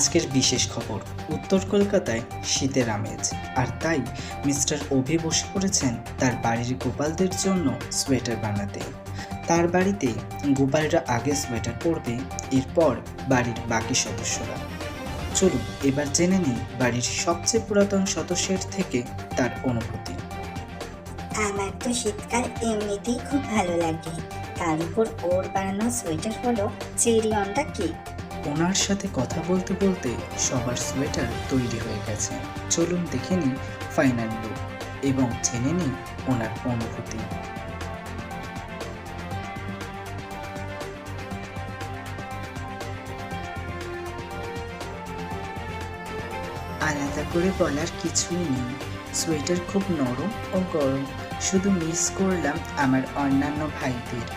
আজকের বিশেষ খবর, উত্তর কলকাতায় শীতের আমেজ, আর তাই মিস্টার অভি বসে পড়েছেন তার বাড়ির গোপালদের জন্য সোয়েটার বানাতে। তার বাড়িতে গোপালরা আগে সোয়েটার পরবে, এরপর বাড়ির বাকি সদস্যরা। চলুন এবার জেনে নিই বাড়ির সবচেয়ে পুরাতন সদস্যের থেকে তার অনুভূতি। আমার তো শীতকাল এমনিতেই খুব ভালো লাগে, তার উপর ওর বানানো সোয়েটার হলো চেরি অন দ্য কেক। ওনার সাথে কথা বলতে বলতে সবার সোয়েটার তৈরি হয়ে গেছে। চলুন দেখে নিই ফাইনাল লুক এবং জেনে নিই ওনার অনুভূতি। আলাদা করে বলার কিছুই নেই, সোয়েটার খুব নরম ও গরম। শুধু মিস করলাম আমার অন্যান্য ভাইদের।